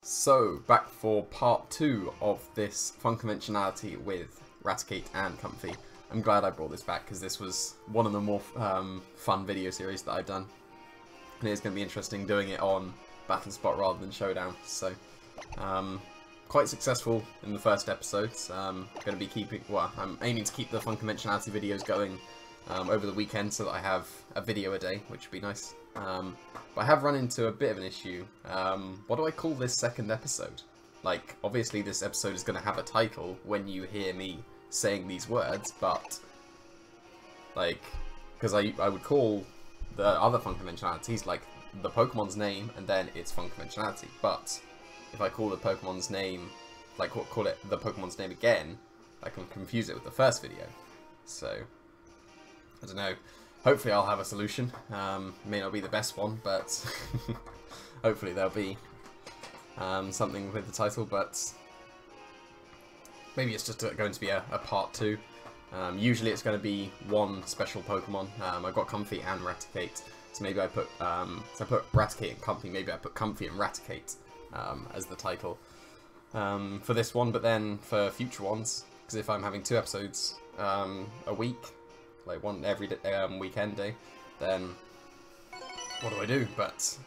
So, back for part 2 of this Funconventionality with A-RATICATE and COMFEY. I'm glad I brought this back because this was one of the more fun video series that I've done. And it's going to be interesting doing it on Battle Spot rather than Showdown. So, quite successful in the first episodes. I'm aiming to keep the Funconventionality videos going over the weekend so that I have a video a day, which would be nice. But I have run into a bit of an issue. What do I call this second episode? Like, obviously this episode is going to have a title when you hear me saying these words, but, like, because I would call the other Funconventionalities, like, the Pokemon's name, and then it's Funconventionality. But if I call the Pokemon's name, like, call it the Pokemon's name again, I can confuse it with the first video. So, I don't know. Hopefully I'll have a solution. May not be the best one, but hopefully there'll be something with the title, but maybe it's just going to be a part 2. Usually it's going to be one special Pokemon. I've got COMFEY and A-RATICATE, so maybe I put A-RATICATE and COMFEY, maybe I put COMFEY and A-RATICATE as the title for this one, but then for future ones, because if I'm having 2 episodes a week, like one every weekend day, then what do I do? But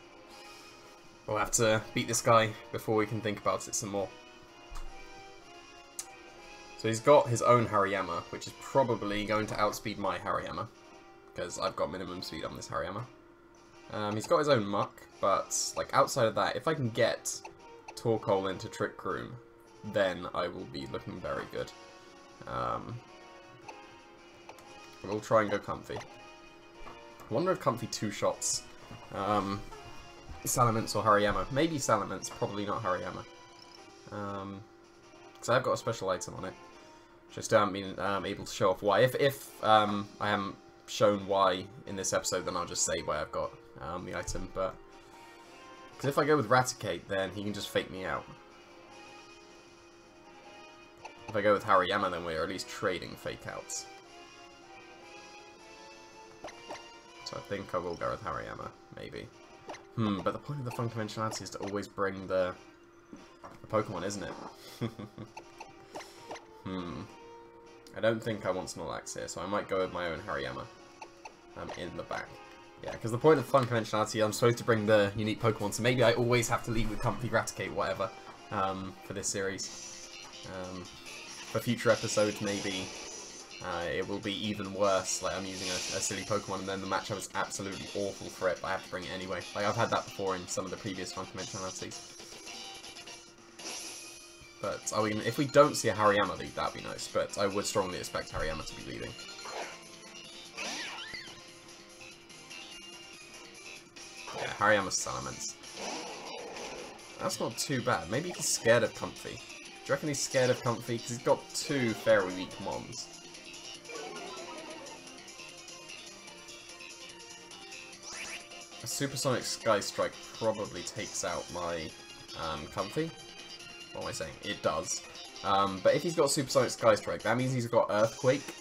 we'll have to beat this guy before we can think about it some more. So he's got his own Hariyama, which is probably going to outspeed my Hariyama, because I've got minimum speed on this Hariyama. He's got his own Muck, but like outside of that, if I can get Torkoal into Trick Room, then I will be looking very good. We'll try and go COMFEY. I wonder if COMFEY 2-shots Salamence or Hariyama. Maybe Salamence, probably not Hariyama. Because I've got a special item on it. Which I still haven't been able to show off why. If I haven't shown why in this episode, then I'll just say why I've got the item. But because if I go with A-RATICATE, then he can just fake me out. If I go with Hariyama, then we're at least trading fake outs. So I think I will go with Hariyama, maybe. But the point of the Funconventionality is to always bring the Pokemon, isn't it? I don't think I want Snorlax here, so I might go with my own Hariyama in the back. Yeah, because the point of Funconventionality, I'm supposed to bring the unique Pokemon, so maybe I always have to lead with COMFEY, A-RATICATE, whatever, for this series. For future episodes, maybe it will be even worse, like I'm using a silly Pokemon and then the matchup is absolutely awful for it, but I have to bring it anyway. Like I've had that before in some of the previous Funconventionalities. But if we don't see a Hariyama lead, that'd be nice, but I would strongly expect Hariyama to be leading. Yeah, Hariyama's Salamence. That's not too bad. Maybe he's scared of COMFEY. Do you reckon he's scared of COMFEY? Because he's got 2 fairly weak Mons. A Supersonic Sky Strike probably takes out my COMFEY. What am I saying? It does. But if he's got Supersonic Sky Strike, that means he's got Earthquake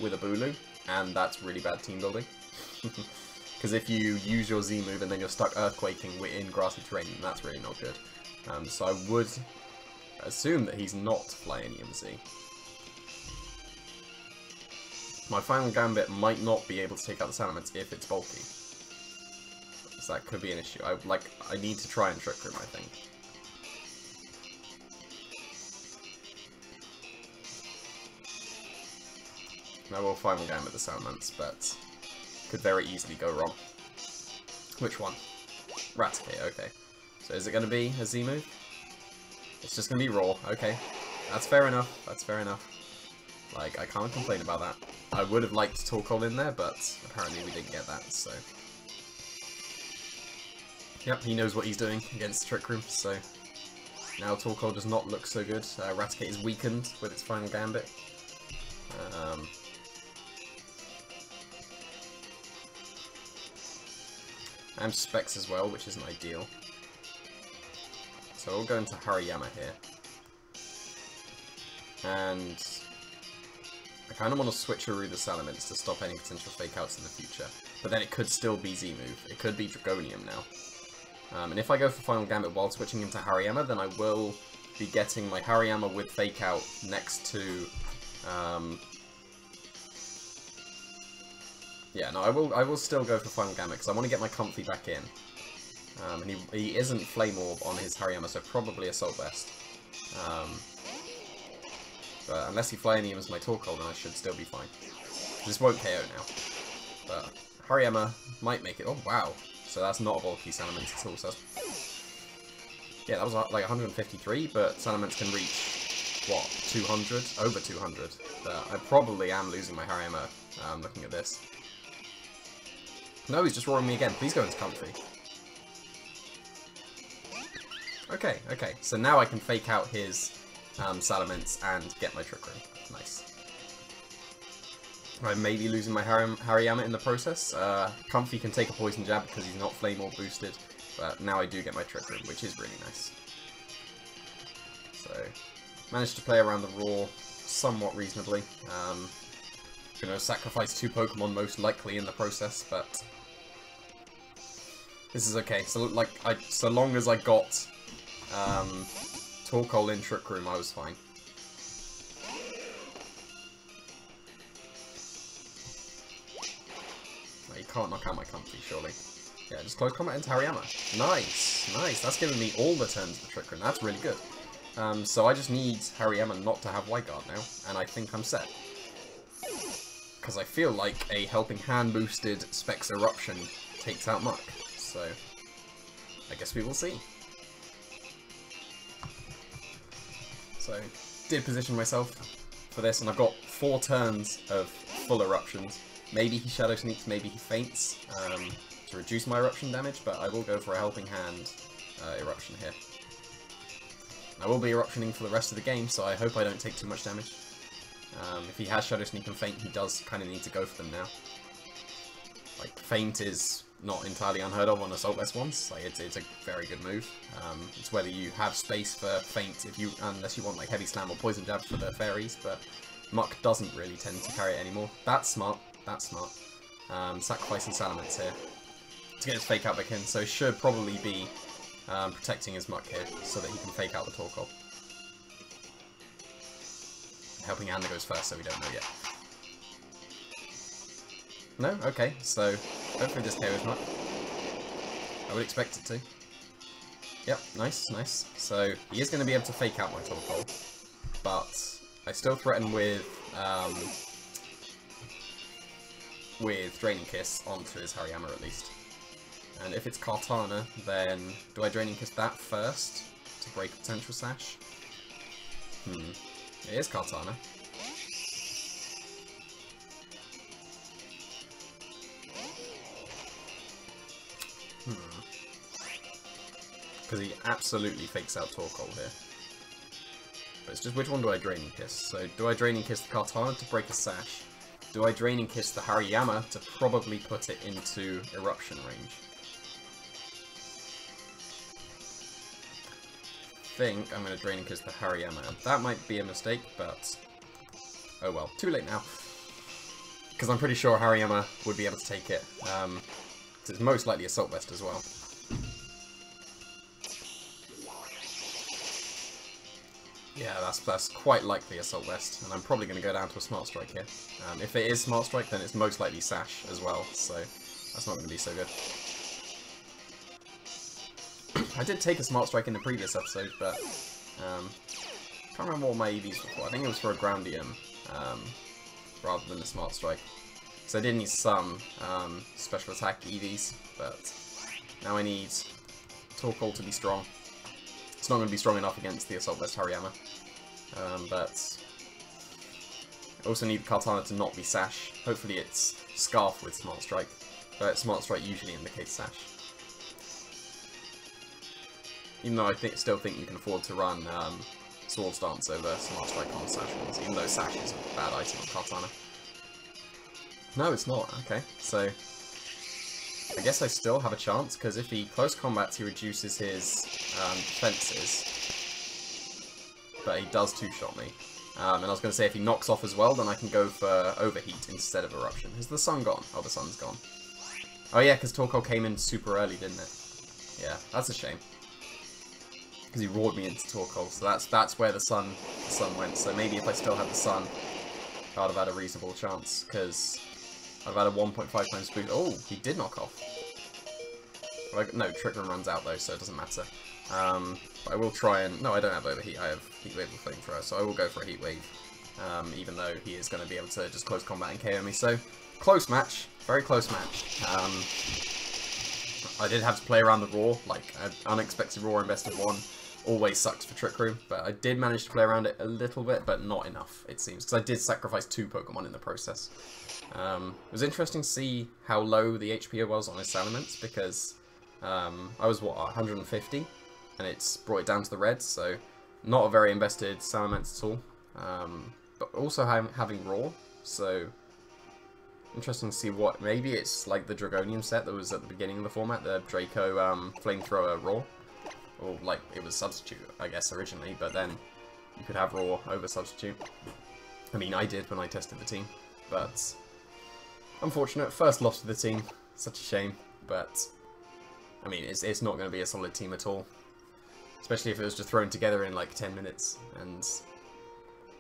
with a Bulu, and that's really bad team building. Because if you use your Z move and then you're stuck Earthquaking in grassy terrain, that's really not good. So I would assume that he's not flying EMZ. My final Gambit might not be able to take out the Salamence if it's bulky. So that could be an issue. I need to try and Trick Room, I think. I will final Gambit the Salamence, but could very easily go wrong. Which one? A-RATICATE, okay. So is it going to be a Z move? It's just going to be raw, okay. That's fair enough, that's fair enough. Like, I can't complain about that. I would have liked Torkoal in there, but apparently we didn't get that, so. Yep, he knows what he's doing against Trick Room, so. Now Torkoal does not look so good. A-RATICATE is weakened with its final Gambit. And Specs as well, which isn't ideal. So we'll go into Hariyama here. And I kind of want to switcheroo the Salamence to stop any potential fake outs in the future. But then it could still be Z-move. It could be Dragonium now. And if I go for Final Gambit while switching into Hariyama, then I will be getting my Hariyama with Fake Out next to... yeah, no, I will still go for Final Gambit, because I want to get my Comfey back in. And he isn't Flame Orb on his Hariyama, so probably Assault Vest. But unless he Fly Any as my Torkoal, then I should still be fine. This won't KO now. But Hariyama might make it. Oh, wow. So that's not a bulky Salamence at all. So that's... yeah, that was like 153, but Salamence can reach, what, 200? Over 200. I probably am losing my Hariyama looking at this. No, he's just roaring me again. Please go into Comfey. Okay, okay. So now I can fake out his Salamence and get my Trick Room. Nice. I may be losing my Hariyama in the process. Comfey can take a Poison Jab because he's not Flame Orb boosted, but now I do get my Trick Room, which is really nice. So, managed to play around the Raw somewhat reasonably. Gonna sacrifice 2 Pokemon most likely in the process, but this is okay. So like, so long as I got Torkoal in Trick Room, I was fine. You can't knock out my Comfey, surely. Yeah, just close combat into Hariyama. Nice, nice. That's giving me all the turns of the Trick Room. That's really good. So I just need Hariyama not to have White Guard now, and I think I'm set. Because I feel like a Helping Hand boosted Specs Eruption takes out Muck. So, I guess we will see. So, did position myself for this, and I've got 4 turns of full Eruptions. Maybe he Shadow Sneaks, maybe he Feints to reduce my Eruption damage, but I will go for a Helping Hand Eruption here. I will be Eruptioning for the rest of the game, so I hope I don't take too much damage. If he has Shadow Sneak and Feint, he does kind of need to go for them now. Like, Feint is not entirely unheard of on Assault Vest ones. Like, it's a very good move. It's whether you have space for Feint, unless you want like Heavy Slam or Poison Jab for the fairies, but Muck doesn't really tend to carry it anymore. That's smart. That's smart. Sacrificing Salamence here to get his Fake Out back in, so he should probably be protecting his Muck here so that he can fake out the Torkoal. Helping Hand goes first, so we don't know yet. No? Okay, so hopefully this KO's Muck. I would expect it to. Yep, nice, nice. So he is going to be able to fake out my Torkoal, but I still threaten with Draining Kiss onto his Hariyama at least. And if it's Kartana, then do I Draining Kiss that first to break a potential Sash? It is Kartana. Because he absolutely fakes out Torkoal here. But it's just which one do I Draining Kiss? So do I Draining Kiss the Kartana to break a Sash? Do I Draining Kiss the Hariyama to probably put it into Eruption range? I think I'm going to Draining Kiss the Hariyama. That might be a mistake, but oh well. Too late now. Because I'm pretty sure Hariyama would be able to take it. It's most likely Assault Vest as well. Yeah, that's quite likely Assault Vest, and I'm probably going to go down to a Smart Strike here. If it is Smart Strike, then it's most likely Sash as well, so that's not going to be so good. I did take a Smart Strike in the previous episode, but can't remember what my EVs were for. I think it was for a Groundium rather than a Smart Strike. So I did need some special attack EVs, but now I need Torkoal to be strong. It's not going to be strong enough against the Assault Vest Hariyama, but I also need Kartana to not be Sash. Hopefully it's Scarf with Smart Strike, but Smart Strike usually indicates Sash. Even though I still think you can afford to run Swords Dance over Smart Strike on Sash ones, even though Sash is a bad item on Kartana. No, it's not. Okay, so I guess I still have a chance, because if he close combats, he reduces his defenses, but he does two-shot me. And I was going to say, if he knocks off as well, then I can go for Overheat instead of Eruption. Is the sun gone? Oh, the sun's gone. Oh yeah, because Torkoal came in super early, didn't it? Yeah, that's a shame. Because he roared me into Torkoal, so that's where the sun went. So maybe if I still had the sun, I'd have had a reasonable chance, because I've had a 1.5 times boost. Oh, he did knock off. No, Trick Room runs out though, so it doesn't matter. But I will try and... No, I don't have Overheat, I have Heat Wave and Flamethrower, so I will go for a Heat Wave. Even though he is going to be able to just close combat and KO me. So, close match. Very close match. I did have to play around the Roar, like an unexpected Roar in best of 1. Always sucks for Trick Room, but I did manage to play around it a little bit, but not enough, it seems, because I did sacrifice 2 Pokemon in the process. It was interesting to see how low the HP was on his Salamence, because I was, what, 150, and it's brought it down to the reds, so not a very invested Salamence at all. But also having Roar, so interesting to see what, maybe it's like the Dragonium set that was at the beginning of the format, the Draco Flamethrower Roar. Or, like, it was Substitute, I guess, originally, but then you could have Roar over Substitute. I mean, I did when I tested the team, but unfortunate. First loss to the team. Such a shame, but I mean, it's not going to be a solid team at all. Especially if it was just thrown together in, like, 10 minutes, and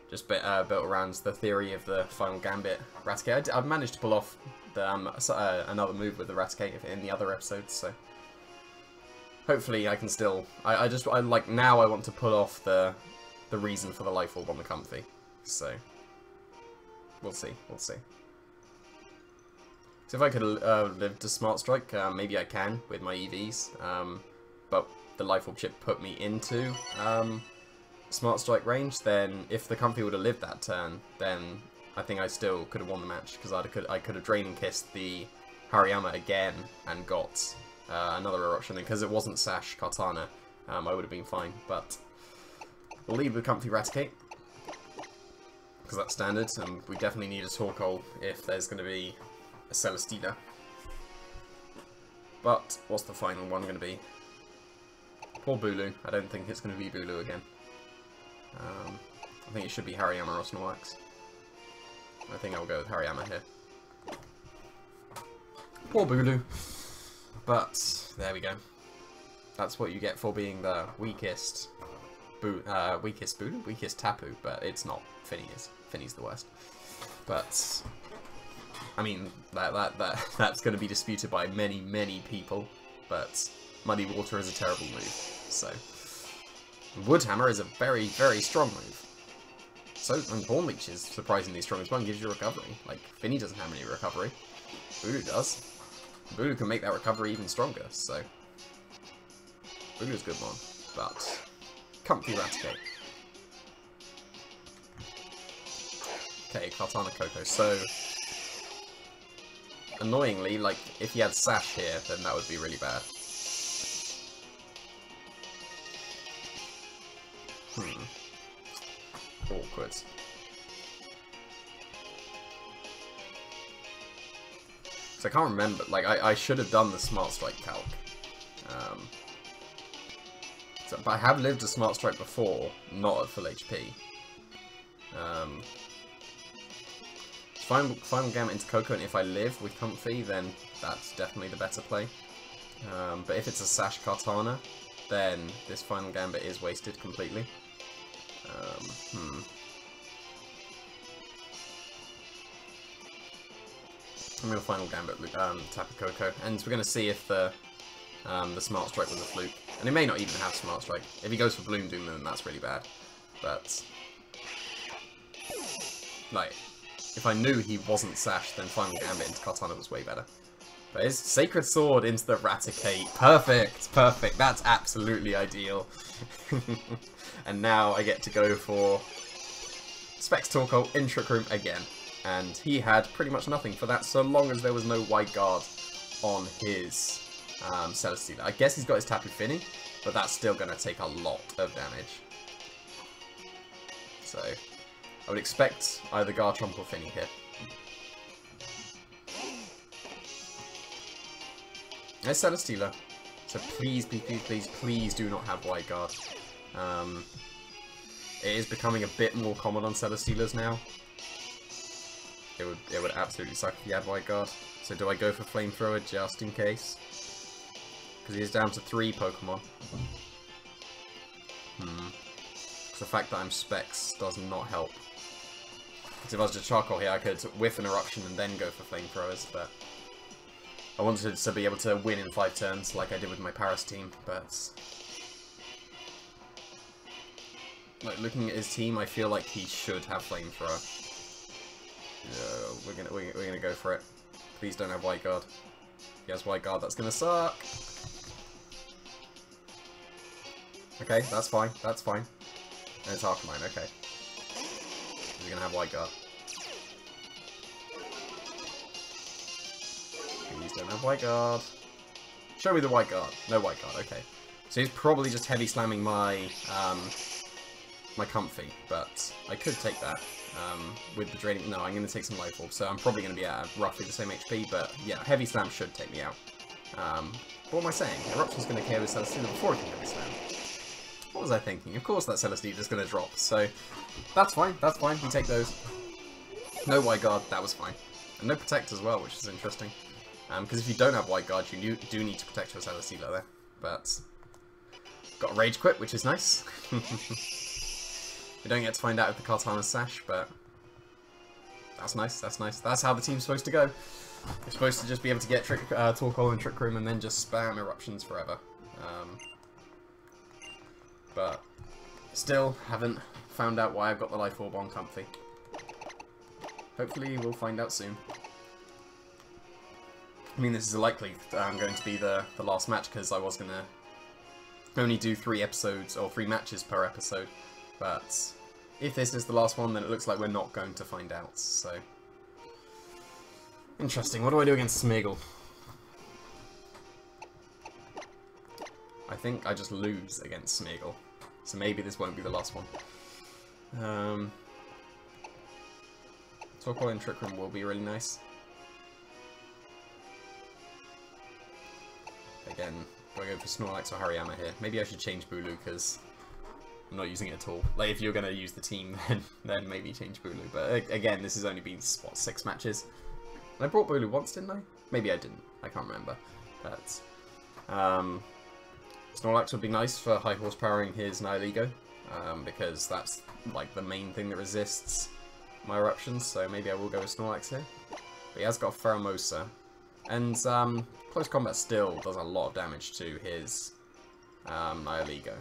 just built around the theory of the Final Gambit Raticate. I've managed to pull off the, another move with the Raticate in the other episodes, so... Hopefully I can still... I like, now I want to pull off the reason for the Life Orb on the Comfey. So, we'll see, we'll see. So if I could live to Smart Strike, maybe I can with my EVs. But the Life Orb chip put me into Smart Strike range, then if the Comfey would have lived that turn, then I think I still could have won the match, because I could have Draining Kissed the Hariyama again and got... another eruption, because it wasn't Sash Kartana, I would have been fine, but we'll leave with Comfey Raticate, because that's standard, and we definitely need a Torkoal if there's going to be a Celesteela. But what's the final one going to be? Poor Bulu. I don't think it's going to be Bulu again. I think it should be Hariyama or Snorlax. I think I'll go with Hariyama here. Poor Bulu. But, there we go. That's what you get for being the weakest weakest Tapu, but it's not. Finny is. Finny's the worst. But, I mean, that's going to be disputed by many, many people, but Muddy Water is a terrible move, so... Wood Hammer is a very, very strong move. So, and Horn Leech is surprisingly strong as well and gives you recovery. Like, Finny doesn't have any recovery. Voodoo does. Voodoo can make that recovery even stronger, so... Voodoo's a good one, but... Comfey Raticate. Okay, Kartana Koko, so... Annoyingly, like, if he had Sash here, then that would be really bad. Awkward. So I can't remember, like, I should have done the Smart Strike calc. But I have lived a Smart Strike before, not at full HP. Final Gambit into Koko, and if I live with Comfey, then that's definitely the better play. But if it's a Sash Kartana, then this Final Gambit is wasted completely. I'm going to Final Gambit Tapu Koko, and we're going to see if the Smart Strike was a fluke. And it may not even have Smart Strike. If he goes for Bloom Doom, then that's really bad. But, like, if I knew he wasn't Sash, then Final Gambit into Kartana was way better. But his Sacred Sword into the Raticate. Perfect, perfect. That's absolutely ideal. And now I get to go for Specs Torkoal in Trick Room again. And he had pretty much nothing for that, so long as there was no Wide Guard on his Celesteela. I guess he's got his Tapu Fini, but that's still going to take a lot of damage. So, I would expect either Garchomp or Fini here. There's Celesteela. So please, please, please, please, please do not have Wide Guard. It is becoming a bit more common on Celesteelas now. It would absolutely suck if you had Wide Guard. So do I go for Flamethrower just in case? Because he's down to 3 Pokemon. The fact that I'm Specs does not help. Because if I was just Charcoal here, I could whiff an Eruption and then go for Flamethrowers, but I wanted to be able to win in 5 turns like I did with my Paris team, but like looking at his team, I feel like he should have Flamethrower. We're gonna go for it. Please don't have White Guard. If he has White Guard, that's gonna suck. Okay, that's fine. That's fine. And it's Arcanine, okay. He's gonna have White Guard. Please don't have White Guard. Show me the White Guard. No White Guard, okay. So he's probably just heavy slamming my my Comfey, but I could take that with the draining. No, I'm going to take some Life Orb, so I'm probably going to be at roughly the same HP, but yeah, heavy slam should take me out. What am I saying? Eruption's going to KO with Celestina before it can heavy slam. What was I thinking? Of course that Celesteina's going to drop, so that's fine, we take those. No White Guard, that was fine. And no Protect as well, which is interesting. Because if you don't have White Guard, you do need to protect your Celesteina there. But got a Rage Quit, which is nice. We don't get to find out with the Kartana's Sash, but that's nice, that's nice. That's how the team's supposed to go. You're supposed to just be able to get Torkoal and Trick Room and then just spam Eruptions forever. But still haven't found out why I've got the Life Orb on Comfey. Hopefully we'll find out soon. I mean, this is likely going to be the last match, because I was going to only do 3 episodes, or 3 matches per episode. But if this is the last one, then it looks like we're not going to find out, so interesting. What do I do against Smeagol? I think I just lose against Smeagol, so maybe this won't be the last one. Torkoal and Trick Room will be really nice. Again, do I go for Snorlax or Hariyama here? Maybe I should change Bulu, because I'm not using it at all. Like, if you're going to use the team, then maybe change Bulu. But again, this has only been, what, 6 matches? And I brought Bulu once, didn't I? Maybe I didn't. I can't remember. But Snorlax would be nice for high horsepowering his Nihilego, because that's like the main thing that resists my Eruptions. So maybe I will go with Snorlax here. But he has got Pheromosa, and close combat still does a lot of damage to his Nihilego.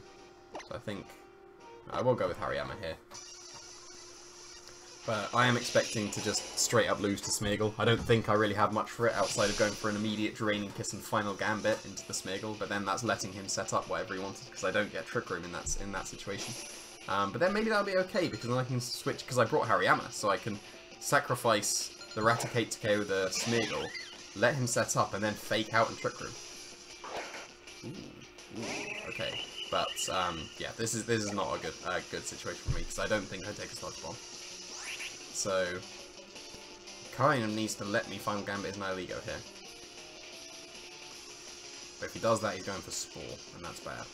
So I think I will go with Hariyama here. But I am expecting to just straight up lose to Smeagol. I don't think I really have much for it outside of going for an immediate Draining Kiss and Final Gambit into the Smeagol, but then that's letting him set up whatever he wanted, because I don't get Trick Room in that situation. But then maybe that'll be okay, because then I can switch, because I brought Hariyama, so I can sacrifice the Raticate to KO the Smeagol, let him set up, and then fake out and Trick Room. Ooh, okay. But yeah, this is not a good situation for me, because I don't think I take a Sludge Bomb. So kind of needs to let me Final Gambit his Nihilego here. But if he does that, he's going for Spore, and that's bad.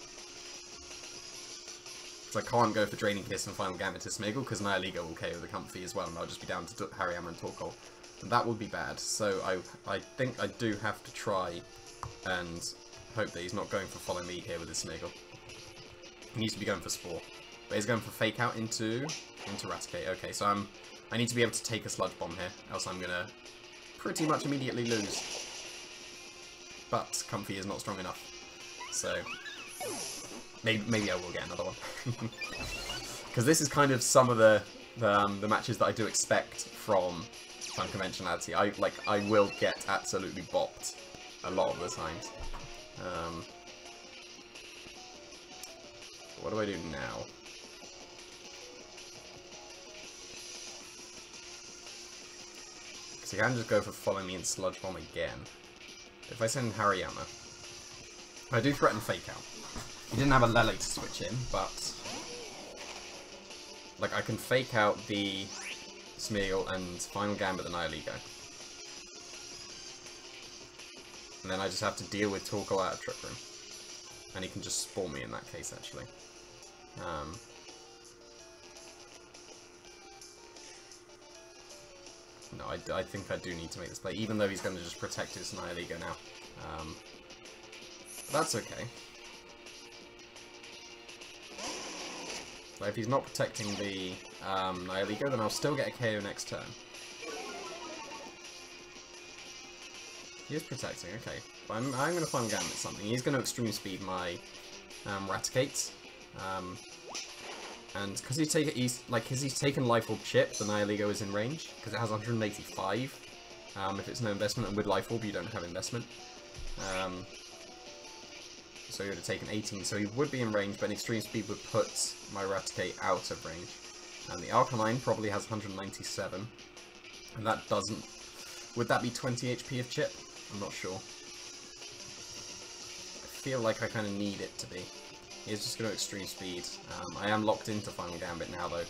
So I can't go for Draining Kiss and Final Gambit to Smeagol, because Nihilego will KO the Comfey as well, and I'll just be down to Hariyama and Torkoal. And that would be bad. So I think I do have to try and hope that he's not going for Follow Me here with his Smeagol. He needs to be going for Spore. But he's going for Fake Out into Raticate. Okay, so I need to be able to take a Sludge Bomb here, else I'm going to pretty much immediately lose. But Comfey is not strong enough. So maybe I will get another one. Because this is kind of some of the matches that I do expect from Funconventionality. I will get absolutely bopped a lot of the times. What do I do now? Because you can just go for Follow Me and Sludge Bomb again. If I send Hariyama, I do threaten Fake Out. He didn't have a Lele to switch in, but like I can Fake Out the Smeagol and Final Gambit the Nihilego. And then I just have to deal with Torkoal out of Trick Room. And he can just Spore me in that case, actually. No, I think I do need to make this play, even though he's going to just protect his Nihilego now. That's okay. So if he's not protecting the Nihilego, then I'll still get a KO next turn. He is protecting, okay. But I'm going to Final Gambit something. He's going to Extreme Speed my A-RATICATE. And because he's taken Life Orb Chip, the Nihilego is in range, because it has 185. If it's no investment, and with Life Orb you don't have investment. So he would have taken 18, so he would be in range, but an Extreme Speed would put my A-RATICATE out of range. And the Arcanine probably has 197. And that doesn't... Would that be 20 HP of Chip? I'm not sure. I feel like I kind of need it to be. He is just going to Extreme Speed. I am locked into Final Gambit now, though.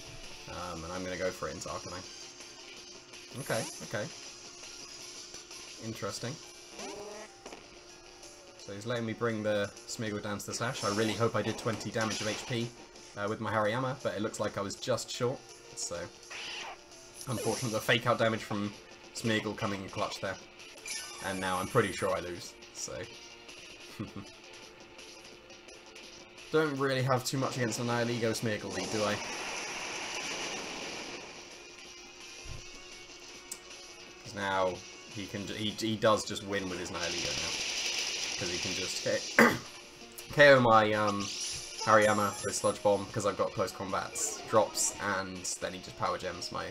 And I'm going to go for it into Arcanine. Okay, okay. Interesting. So he's letting me bring the Smeagol down to the slash. I really hope I did 20 damage of HP with my Hariyama, but it looks like I was just short. So, unfortunately, the fake out damage from Smeagol coming in clutch there. And now I'm pretty sure I lose. So, don't really have too much against the Nihilego Smeagol league, do I? Because now he does just win with his Nihilego now. Because he can just KO my Hariyama with Sludge Bomb because I've got close combats, drops, and then he just power gems my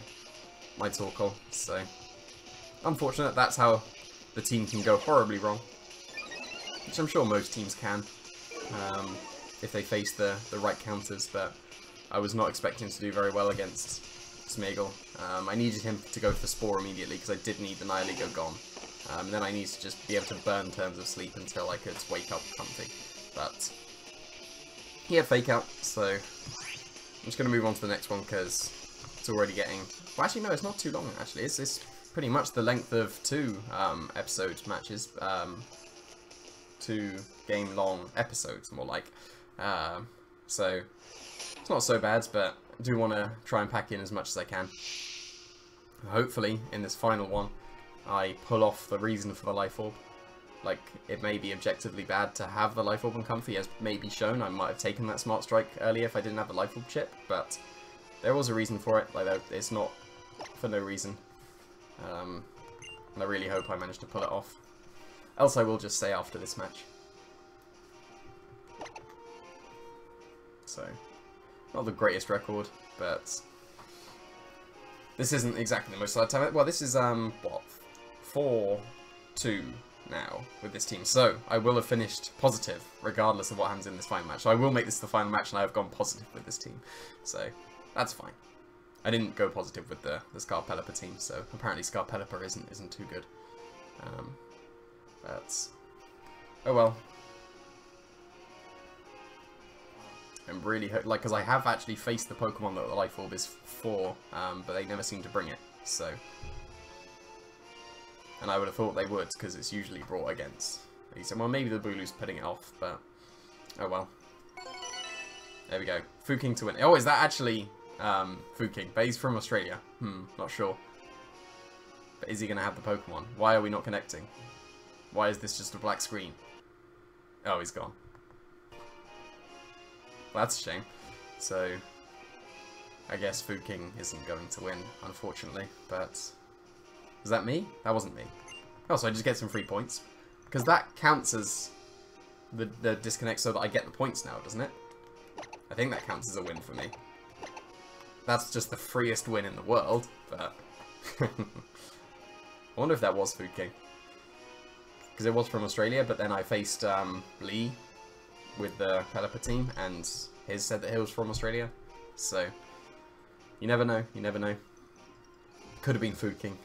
Torkoal. So unfortunate. That's how the team can go horribly wrong, which I'm sure most teams can if they face the right counters. But I was not expecting to do very well against Smeagol. I needed him to go for Spore immediately because I did need the Nihilego gone. And then I need to just be able to burn turns of sleep until I could wake up Comfey. But he had Fake Out, so I'm just going to move on to the next one because it's already getting... Well, actually, no, it's not too long, actually. It's pretty much the length of two episode matches. 2 game-long episodes, more like. So it's not so bad, but I do want to try and pack in as much as I can. Hopefully, in this final one, I pull off the reason for the Life Orb. Like, it may be objectively bad to have the Life Orb on Comfey, as may be shown. I might have taken that Smart Strike earlier if I didn't have the Life Orb chip, but there was a reason for it. Like, it's not for no reason. And I really hope I manage to pull it off. Else I will just say after this match. So, not the greatest record, but this isn't exactly the most hard time. Well, this is, what? 4-2 now with this team, so I will have finished positive regardless of what happens in this final match. So I will make this the final match and I have gone positive with this team, so that's fine. I didn't go positive with the Scarpelliper team, so apparently Scarpelliper isn't too good. But oh well. I'm really like, because I have actually faced the Pokemon that the Life Orb is for, but they never seem to bring it, so. And I would have thought they would, because it's usually brought against. Well, maybe the Bulu's putting it off, but oh well. There we go. Fuking to win. Oh, is that actually Fuking? But he's from Australia. Not sure. But is he going to have the Pokemon? Why are we not connecting? Why is this just a black screen? Oh, he's gone. Well, that's a shame. So, I guess Fuking isn't going to win, unfortunately, but... Was that me? That wasn't me. Oh, so I just get some free points. Because that counts as the disconnect so that I get the points now, doesn't it? I think that counts as a win for me. That's just the freest win in the world, but... I wonder if that was Fuking. Because it was from Australia, but then I faced Lee with the Pelipper team, and his said that he was from Australia. So, you never know, you never know. Could have been Fuking.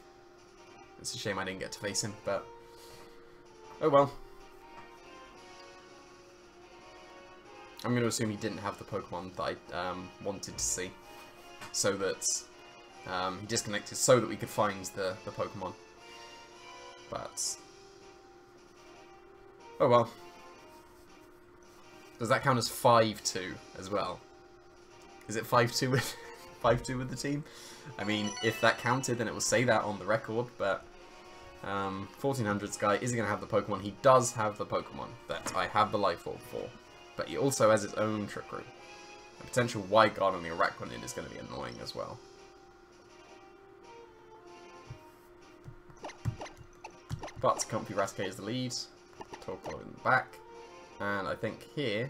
It's a shame I didn't get to face him, but oh well. I'm going to assume he didn't have the Pokemon that I wanted to see, so that he disconnected so that we could find the Pokemon. But oh well. Does that count as 5-2 as well? Is it 5-2 with 5-2 with the team? I mean, if that counted, then it will say that on the record, but 1400s guy, is he going to have the Pokemon? He does have the Pokemon that I have the Life Orb for, but he also has his own Trick Room. A potential Wide Guard on the Araquanid is going to be annoying as well. But Comfey Raticate is the lead, Torkoal in the back, and I think here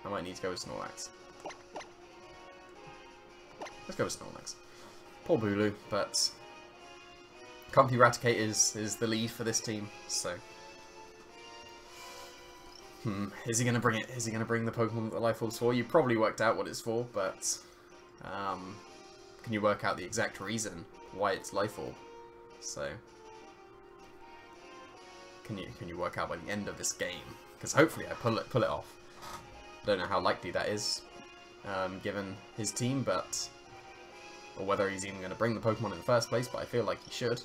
I might need to go with Snorlax. Let's go with Snorlax. Poor Bulu, but Comfey Raticate is the lead for this team, so... Is he going to bring it? Is he going to bring the Pokemon that the Life Orb's for? You probably worked out what it's for, but... can you work out the exact reason why it's Life Orb? So... Can you work out by the end of this game? Because hopefully I pull it off. I don't know how likely that is, given his team, but... Or whether he's even going to bring the Pokemon in the first place, but I feel like he should.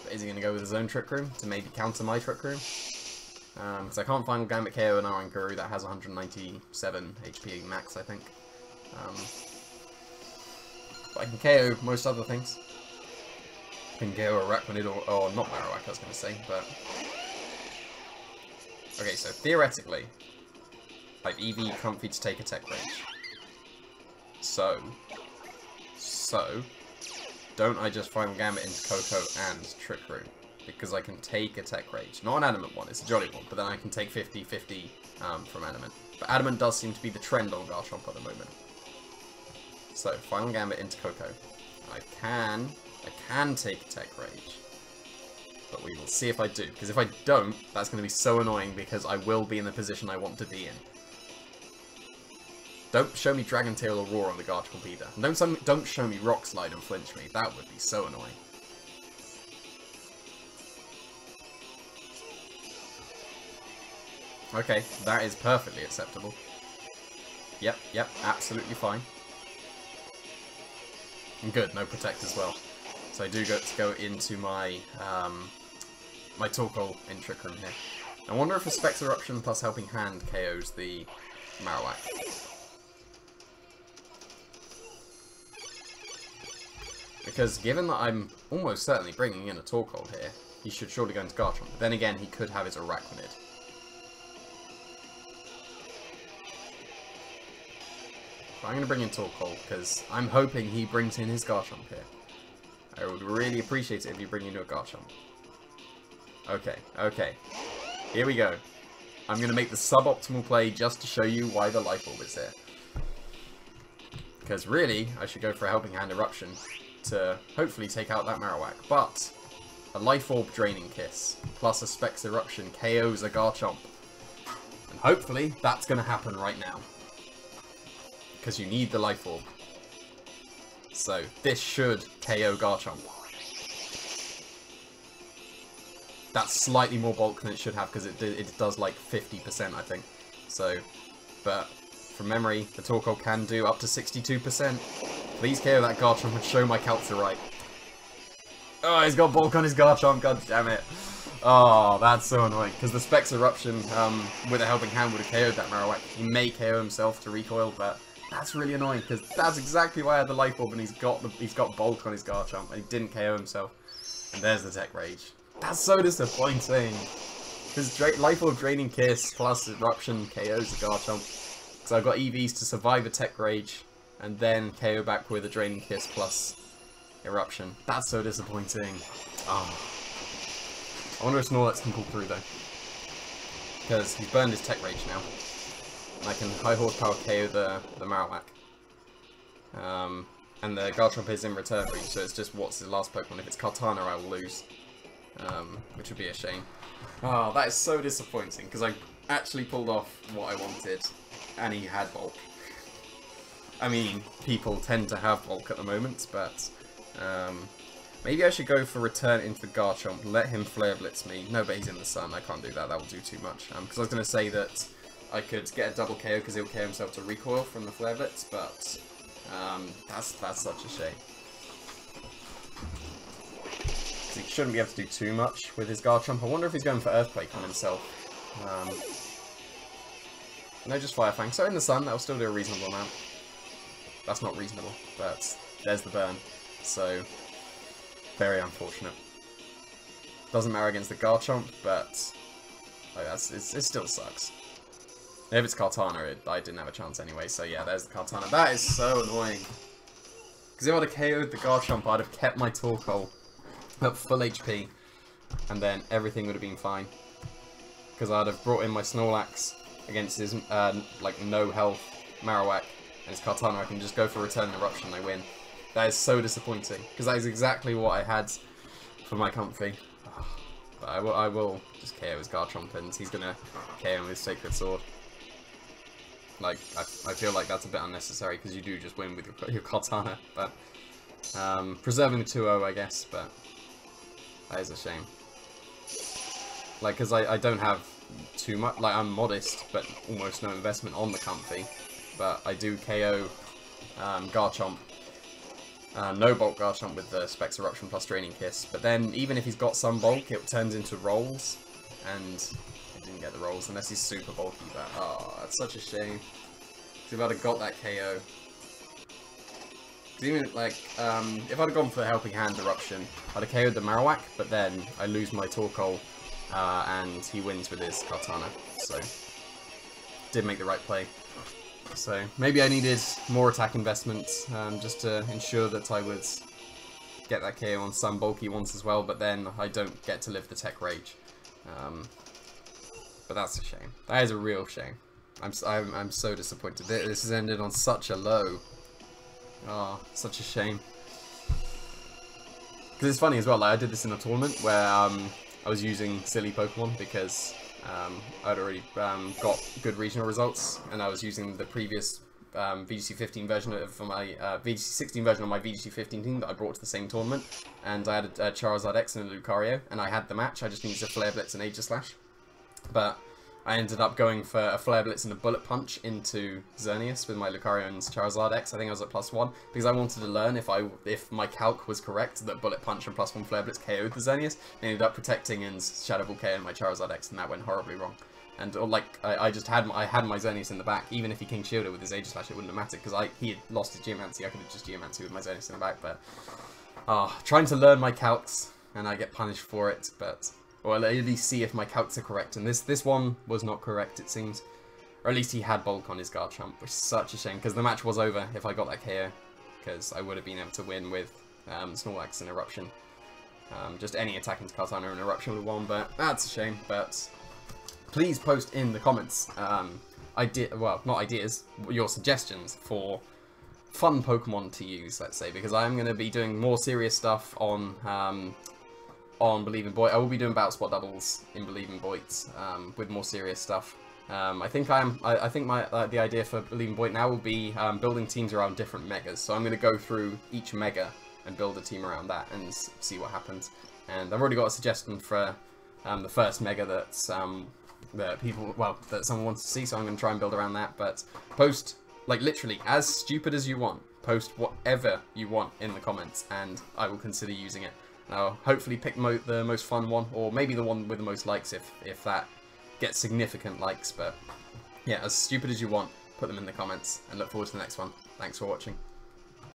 But is he going to go with his own Trick Room to maybe counter my Trick Room? Because I can't Final Gambit KO an Oranguru that has 197 HP max, I think. But I can KO most other things. I can KO Araquanid or not Marowak, I was going to say, but... Okay, so theoretically, I've EV Comfey to take a Tech Rage. So, don't I just Final Gambit into Koko and Trick Room? Because I can take a Tech Rage. Not an Adamant one, it's a Jolly one, but then I can take 50-50 from Adamant. But Adamant does seem to be the trend on Garchomp at the moment. So, Final Gambit into Koko. I can take a Tech Rage. But we will see if I do. Because if I don't, that's going to be so annoying because I will be in the position I want to be in. Don't show me Dragon Tail or Roar on the Garchomp either. And don't show me Rock Slide and flinch me. That would be so annoying. Okay, that is perfectly acceptable. Yep, absolutely fine. And good, no Protect as well. So I do go into my my Torkoal in Trick Room here. I wonder if a Specs Eruption plus Helping Hand KOs the Marowak. Because given that I'm almost certainly bringing in a Torkoal here, he should surely go into Garchomp. But then again, he could have his Araquanid. But I'm going to bring in Torkoal because I'm hoping he brings in his Garchomp here. I would really appreciate it if you bring in a Garchomp. Okay. Here we go. I'm going to make the suboptimal play just to show you why the Life Orb is here. Because really, I should go for a Helping Hand Eruption to hopefully take out that Marowak. But a Life Orb Draining Kiss plus a Specs Eruption KOs a Garchomp. And hopefully that's going to happen right now. Because you need the Life Orb. So this should KO Garchomp. That's slightly more bulk than it should have because it does like 50%, I think. So, but from memory, the Torkoal can do up to 62%. Please KO that Garchomp and show my calcs are right. Oh, he's got bulk on his Garchomp, god damn it. Oh, that's so annoying. Because the Specs Eruption with a Helping Hand would have KO'd that Marowak. He may KO himself to recoil, but that's really annoying because that's exactly why I had the Life Orb and he's got bulk on his Garchomp and he didn't KO himself. And there's the Tech Rage. That's so disappointing. Because Life Orb Draining Kiss plus Eruption KOs the Garchomp. So I've got EVs to survive a Tech Rage and then KO back with a Draining Kiss plus Eruption. That's so disappointing. Oh. I wonder if Snorlax can pull through though. Because he's burned his Tech Rage now. And I can high horsepower KO the Marowak. And the Garchomp is in return reach, so it's just what's his last Pokemon. If it's Kartana, I will lose. Which would be a shame. Oh, that is so disappointing, because I actually pulled off what I wanted, and he had bulk. I mean, people tend to have bulk at the moment, but maybe I should go for return into the Garchomp, let him Flare Blitz me. No, but he's in the sun, I can't do that, that will do too much. Because I was going to say that I could get a double KO because he'll KO himself to recoil from the Flare Blitz, but that's such a shame. He shouldn't be able to do too much with his Garchomp. I wonder if he's going for Earthquake on himself. No, just Fire Fang. So in the sun, that'll still do a reasonable amount. That's not reasonable, but there's the burn. So, very unfortunate. Doesn't matter against the Garchomp, but like, it still sucks. If it's Kartana, I didn't have a chance anyway, so yeah, there's the Kartana. That is so annoying. Because if I'd have KO'd the Garchomp, I'd have kept my Torkoal at full HP, and then everything would have been fine. Because I'd have brought in my Snorlax against his, like, no health Marowak, and his Kartana, I can just go for Return and Eruption and I win. That is so disappointing, because that is exactly what I had for my Comfey. But I will just KO his Garchomp, and he's going to KO him with Sacred Sword. Like, I feel like that's a bit unnecessary, because you do just win with your Kartana, but preserving the 2-0, I guess, but that is a shame. Like, because I don't have too much, like, I'm modest, but almost no investment on the Comfey, but I do KO Garchomp, no bulk Garchomp with the Specs Eruption plus Draining Kiss, but then even if he's got some bulk, it turns into rolls, and I didn't get the rolls unless he's super bulky, but oh, that's such a shame. If I'd have got that KO. Even, like, if I'd have gone for the Helping Hand Eruption, I'd have KO'd the Marowak, but then I lose my Torkoal, and he wins with his Kartana, so did make the right play. So maybe I needed more attack investment, just to ensure that I would get that KO on some bulky ones as well, but then I don't get to live the Tech Rage. But that's a shame. That is a real shame. I'm so disappointed. This has ended on such a low. Oh, such a shame. Because it's funny as well, like, I did this in a tournament where I was using silly Pokemon because I'd already got good regional results, and I was using the previous VGC15 version of my VGC16 version of my VGC15 team that I brought to the same tournament, and I had a Charizard X and a Lucario, and I had the match. I just needed a Flare Blitz and Aegislash, but I ended up going for a Flare Blitz and a Bullet Punch into Xerneas with my Lucario and Charizard X. I think I was at +1, because I wanted to learn if my calc was correct, that Bullet Punch and +1 Flare Blitz KO'd the Xerneas. I ended up protecting and Shadow Ball KO'd my Charizard X, and that went horribly wrong. And like I had my Xerneas in the back. Even if he King Shielded with his Aegislash, it wouldn't have mattered, because he had lost his Geomancy. I could have just Geomancy with my Xerneas in the back, but trying to learn my calcs, and I get punished for it, but... Or at least see if my calcs are correct, and this one was not correct, it seems. Or at least he had bulk on his Garchomp, which is such a shame, because the match was over if I got that KO, because I would have been able to win with Snorlax and Eruption. Just any attack into Kartana and Eruption would have won, but that's a shame. But please post in the comments well, not ideas, your suggestions for fun Pokemon to use, let's say, because I'm going to be doing more serious stuff on Believe in Boyt. I will be doing Battle Spot doubles in Believe in Boyt with more serious stuff. I think the idea for Believe in Boyt now will be building teams around different megas. So I'm going to go through each mega and build a team around that and see what happens. And I've already got a suggestion for the first mega that someone wants to see, so I'm going to try and build around that. But post, like, literally as stupid as you want. Post whatever you want in the comments, and I will consider using it. I'll hopefully pick the most fun one, or maybe the one with the most likes if that gets significant likes. But yeah, as stupid as you want, put them in the comments, and look forward to the next one. Thanks for watching.